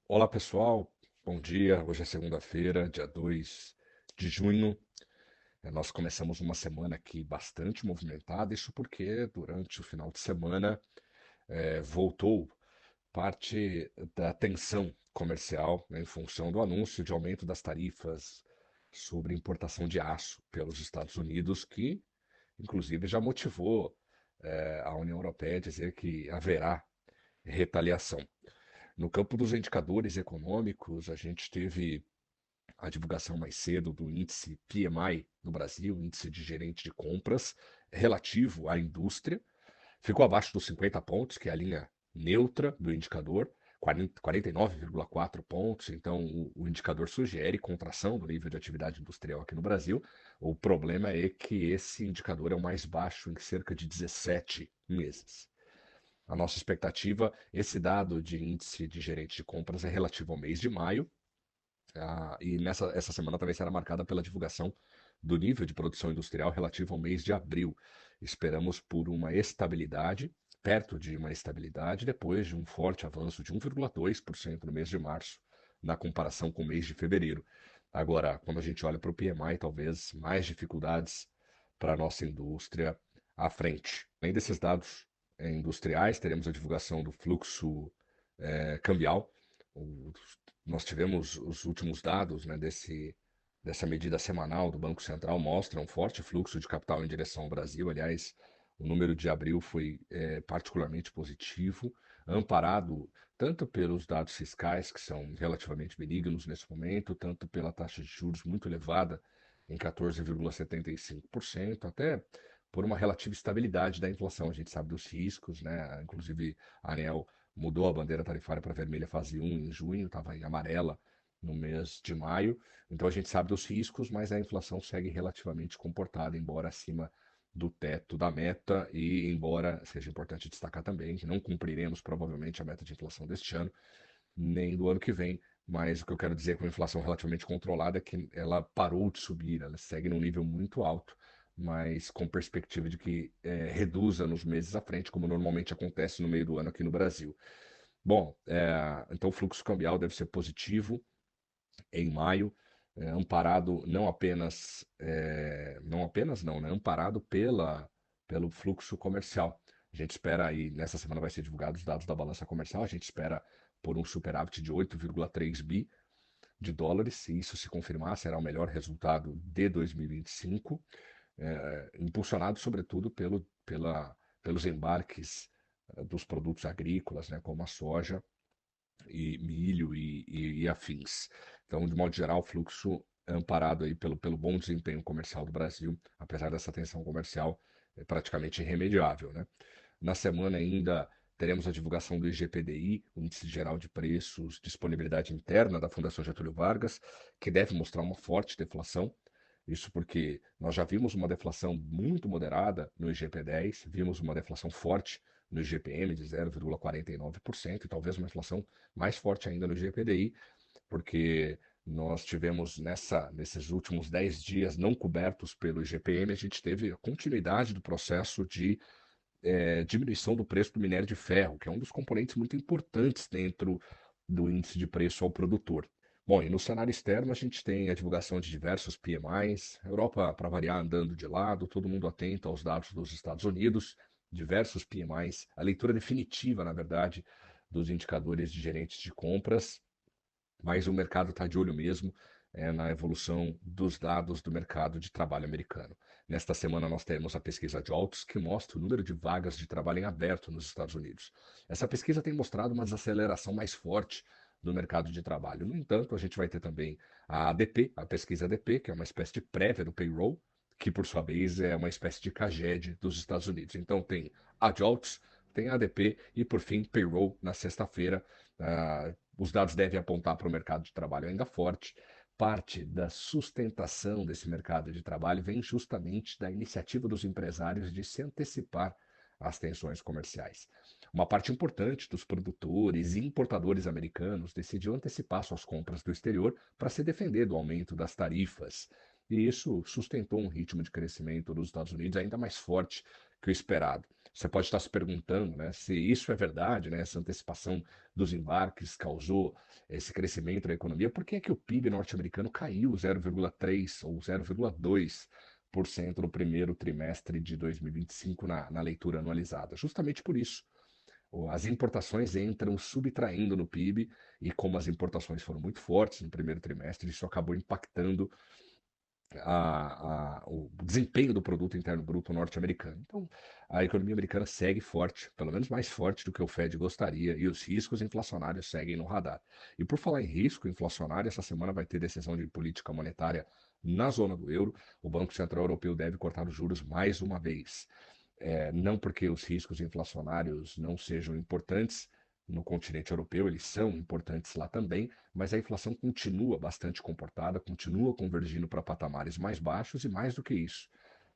Olá pessoal, bom dia. Hoje é segunda-feira, dia 2 de junho. Nós começamos uma semana aqui bastante movimentada, isso porque durante o final de semana voltou parte da tensão comercial, né, em função do anúncio de aumento das tarifas sobre importação de aço pelos Estados Unidos, que inclusive já motivou a União Europeia a dizer que haverá retaliação. No campo dos indicadores econômicos, a gente teve a divulgação mais cedo do índice PMI no Brasil, índice de gerente de compras, relativo à indústria. Ficou abaixo dos 50 pontos, que é a linha neutra do indicador, 49,4 pontos. Então, o indicador sugere contração do nível de atividade industrial aqui no Brasil. O problema é que esse indicador é o mais baixo em cerca de 17 meses. A nossa expectativa, esse dado de índice de gerente de compras é relativo ao mês de maio, e essa semana também será marcada pela divulgação do nível de produção industrial relativo ao mês de abril. Esperamos por uma estabilidade, perto de uma estabilidade, depois de um forte avanço de 1,2% no mês de março, na comparação com o mês de fevereiro. Agora, quando a gente olha para o PMI, talvez mais dificuldades para a nossa indústria à frente. Além desses dados industriais, teremos a divulgação do fluxo cambial. Nós tivemos os últimos dados, né, dessa medida semanal do Banco Central, mostram um forte fluxo de capital em direção ao Brasil. Aliás, o número de abril foi particularmente positivo, amparado tanto pelos dados fiscais, que são relativamente benignos nesse momento, tanto pela taxa de juros muito elevada, em 14,75%, até por uma relativa estabilidade da inflação. A gente sabe dos riscos, né? Inclusive, a ANEEL mudou a bandeira tarifária para vermelha fase 1 em junho, estava em amarela no mês de maio. Então a gente sabe dos riscos, mas a inflação segue relativamente comportada, embora acima do teto da meta, e embora seja importante destacar também que não cumpriremos provavelmente a meta de inflação deste ano, nem do ano que vem. Mas o que eu quero dizer com a inflação relativamente controlada é que ela parou de subir, ela segue num nível muito alto, mas com perspectiva de que reduza nos meses à frente, como normalmente acontece no meio do ano aqui no Brasil. Bom, então o fluxo cambial deve ser positivo em maio, amparado não apenas, não apenas não, né? Amparado pelo fluxo comercial. A gente espera aí, nessa semana vai ser divulgados os dados da balança comercial, a gente espera por um superávit de 8,3 bi de dólares. Se isso se confirmar, será o melhor resultado de 2025, impulsionado sobretudo pelos embarques dos produtos agrícolas, né, como a soja e milho e afins. Então, de modo geral, o fluxo é amparado aí pelo bom desempenho comercial do Brasil, apesar dessa tensão comercial praticamente irremediável, né? Na semana ainda teremos a divulgação do IGPDI, o Índice Geral de Preços, disponibilidade interna da Fundação Getúlio Vargas, que deve mostrar uma forte deflação. Isso porque nós já vimos uma deflação muito moderada no IGP-10, vimos uma deflação forte no IGPM de 0,49% e talvez uma inflação mais forte ainda no IGPDI, porque nós tivemos nesses últimos 10 dias não cobertos pelo IGPM, a gente teve a continuidade do processo de diminuição do preço do minério de ferro, que é um dos componentes muito importantes dentro do índice de preço ao produtor. Bom, e no cenário externo a gente tem a divulgação de diversos PMIs, a Europa, para variar, andando de lado, todo mundo atento aos dados dos Estados Unidos, diversos PMIs, a leitura definitiva, na verdade, dos indicadores de gerentes de compras, mas o mercado está de olho mesmo na evolução dos dados do mercado de trabalho americano. Nesta semana nós teremos a pesquisa JOLTS, que mostra o número de vagas de trabalho em aberto nos Estados Unidos. Essa pesquisa tem mostrado uma desaceleração mais forte do mercado de trabalho. No entanto, a gente vai ter também a ADP, a pesquisa ADP, que é uma espécie de prévia do payroll, que por sua vez é uma espécie de CAGED dos Estados Unidos. Então tem a JOLTS, tem a ADP e por fim payroll na sexta-feira. Os dados devem apontar para o mercado de trabalho ainda forte. Parte da sustentação desse mercado de trabalho vem justamente da iniciativa dos empresários de se antecipar às tensões comerciais. Uma parte importante dos produtores e importadores americanos decidiu antecipar suas compras do exterior para se defender do aumento das tarifas. E isso sustentou um ritmo de crescimento dos Estados Unidos ainda mais forte que o esperado. Você pode estar se perguntando, né, se isso é verdade, né, essa antecipação dos embarques causou esse crescimento da economia, por que é que o PIB norte-americano caiu 0,3 ou 0,2% no primeiro trimestre de 2025 na leitura anualizada? Justamente por isso. As importações entram subtraindo no PIB, e como as importações foram muito fortes no primeiro trimestre, isso acabou impactando o desempenho do produto interno bruto norte-americano. Então, a economia americana segue forte, pelo menos mais forte do que o Fed gostaria, e os riscos inflacionários seguem no radar. E por falar em risco inflacionário, essa semana vai ter decisão de política monetária na zona do euro. O Banco Central Europeu deve cortar os juros mais uma vez. Não porque os riscos inflacionários não sejam importantes no continente europeu, eles são importantes lá também, mas a inflação continua bastante comportada, continua convergindo para patamares mais baixos e mais do que isso.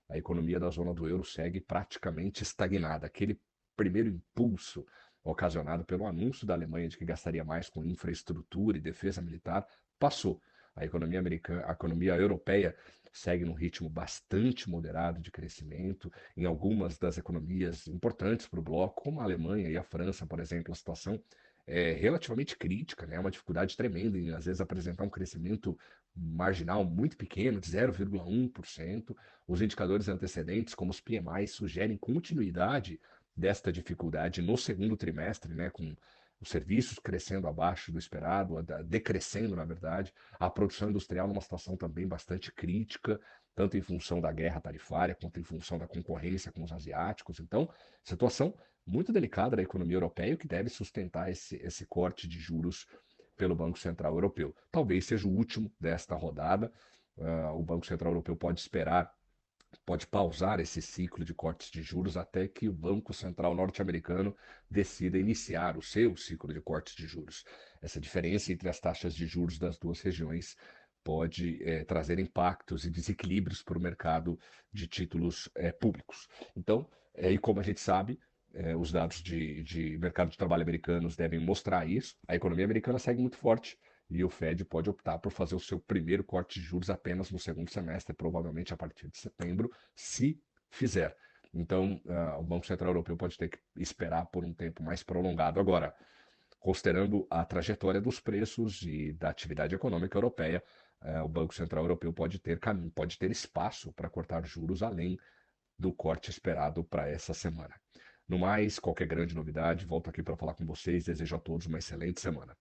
A economia da zona do euro segue praticamente estagnada. Aquele primeiro impulso ocasionado pelo anúncio da Alemanha de que gastaria mais com infraestrutura e defesa militar passou. A economia americana, a economia europeia segue num ritmo bastante moderado de crescimento. Em algumas das economias importantes para o bloco, como a Alemanha e a França, por exemplo, a situação é relativamente crítica, né? É uma dificuldade tremenda em, às vezes, apresentar um crescimento marginal muito pequeno, de 0,1%. Os indicadores antecedentes, como os PMIs, sugerem continuidade desta dificuldade no segundo trimestre, né? Com os serviços crescendo abaixo do esperado, decrescendo, na verdade, a produção industrial numa situação também bastante crítica, tanto em função da guerra tarifária quanto em função da concorrência com os asiáticos. Então, situação muito delicada da economia europeia, que deve sustentar esse corte de juros pelo Banco Central Europeu. Talvez seja o último desta rodada. O Banco Central Europeu pode esperar, pode pausar esse ciclo de cortes de juros até que o Banco Central norte-americano decida iniciar o seu ciclo de cortes de juros. Essa diferença entre as taxas de juros das duas regiões pode trazer impactos e desequilíbrios para o mercado de títulos públicos. Então, e como a gente sabe, os dados de mercado de trabalho americanos devem mostrar isso. A economia americana segue muito forte e o Fed pode optar por fazer o seu primeiro corte de juros apenas no segundo semestre, provavelmente a partir de setembro, se fizer. Então, o Banco Central Europeu pode ter que esperar por um tempo mais prolongado. Agora, considerando a trajetória dos preços e da atividade econômica europeia, o Banco Central Europeu pode ter espaço para cortar juros além do corte esperado para essa semana. No mais, qualquer grande novidade, volto aqui para falar com vocês. Desejo a todos uma excelente semana.